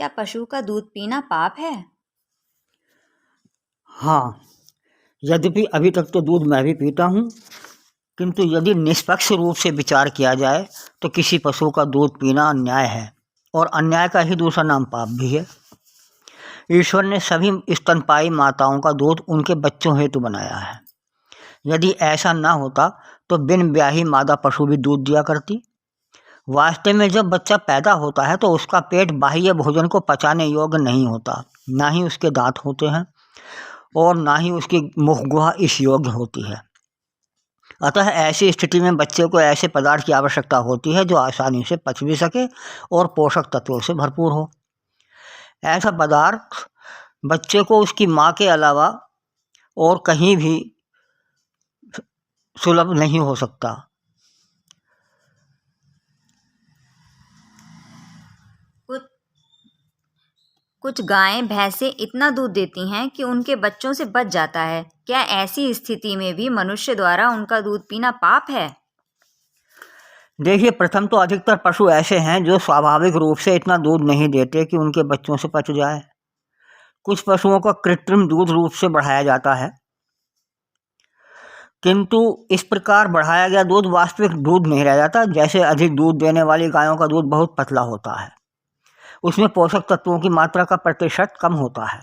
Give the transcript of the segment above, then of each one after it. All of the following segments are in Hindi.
क्या पशु का दूध पीना पाप है? हाँ, यद्यपि अभी तक तो दूध मैं भी पीता हूँ, किंतु यदि निष्पक्ष रूप से विचार किया जाए तो किसी पशु का दूध पीना अन्याय है, और अन्याय का ही दूसरा नाम पाप भी है। ईश्वर ने सभी स्तनपायी माताओं का दूध उनके बच्चों हेतु बनाया है। यदि ऐसा ना होता तो बिन ब्याही मादा पशु भी दूध दिया करती। वास्तव में जब बच्चा पैदा होता है तो उसका पेट बाह्य भोजन को पचाने योग्य नहीं होता, ना ही उसके दांत होते हैं और ना ही उसकी मुख गुहा इस योग्य होती है। अतः ऐसी स्थिति में बच्चे को ऐसे पदार्थ की आवश्यकता होती है जो आसानी से पच भी सके और पोषक तत्वों से भरपूर हो। ऐसा पदार्थ बच्चे को उसकी माँ के अलावा और कहीं भी सुलभ नहीं हो सकता। कुछ गायें भैंसें इतना दूध देती हैं कि उनके बच्चों से बच जाता है। क्या ऐसी स्थिति में भी मनुष्य द्वारा उनका दूध पीना पाप है? देखिए, प्रथम तो अधिकतर पशु ऐसे हैं जो स्वाभाविक रूप से इतना दूध नहीं देते कि उनके बच्चों से पच जाए। कुछ पशुओं का कृत्रिम दूध रूप से बढ़ाया जाता है, किंतु इस प्रकार बढ़ाया गया दूध वास्तविक दूध नहीं रह जाता। जैसे अधिक दूध देने वाली गायों का दूध बहुत पतला होता है, उसमें पोषक तत्वों की मात्रा का प्रतिशत कम होता है।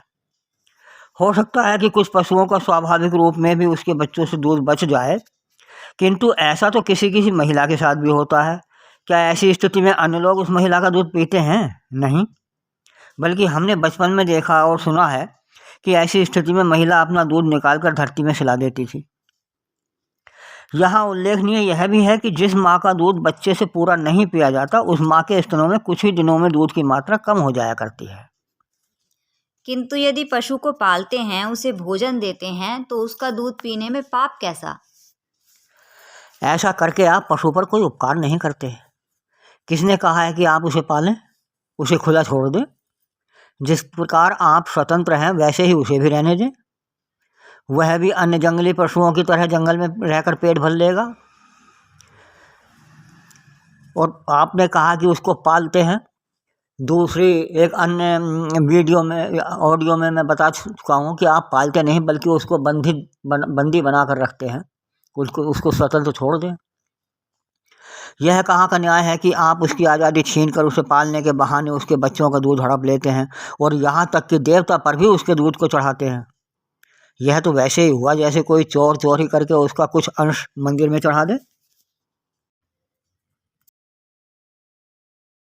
हो सकता है कि कुछ पशुओं का स्वाभाविक रूप में भी उसके बच्चों से दूध बच जाए, किंतु ऐसा तो किसी किसी महिला के साथ भी होता है। क्या ऐसी स्थिति में अन्य लोग उस महिला का दूध पीते हैं? नहीं, बल्कि हमने बचपन में देखा और सुना है कि ऐसी स्थिति में महिला अपना दूध निकालकर धरती में सिला देती थी। यहाँ उल्लेखनीय यह भी है कि जिस माँ का दूध बच्चे से पूरा नहीं पिया जाता, उस माँ के स्तनों में कुछ ही दिनों में दूध की मात्रा कम हो जाया करती है। किंतु यदि पशु को पालते हैं, उसे भोजन देते हैं, तो उसका दूध पीने में पाप कैसा? ऐसा करके आप पशु पर कोई उपकार नहीं करते। किसने कहा है कि आप उसे पालें, उसे खुला छोड़ दें? जिस प्रकार आप स्वतंत्र हैं वैसे ही उसे भी रहने दें। वह भी अन्य जंगली पशुओं की तरह जंगल में रहकर पेट भर लेगा। और आपने कहा कि उसको पालते हैं। दूसरी एक अन्य वीडियो में ऑडियो में मैं बता चुका हूँ कि आप पालते नहीं बल्कि उसको बंदी बना कर रखते हैं, उसको स्वतंत्र छोड़ दें। यह कहाँ का न्याय है कि आप उसकी आज़ादी छीन कर उसे पालने के बहाने उसके बच्चों का दूध हड़प लेते हैं और यहाँ तक कि देवता पर भी उसके दूध को चढ़ाते हैं। यह तो वैसे ही हुआ जैसे कोई चोर चोरी करके उसका कुछ अंश मंदिर में चढ़ा दे।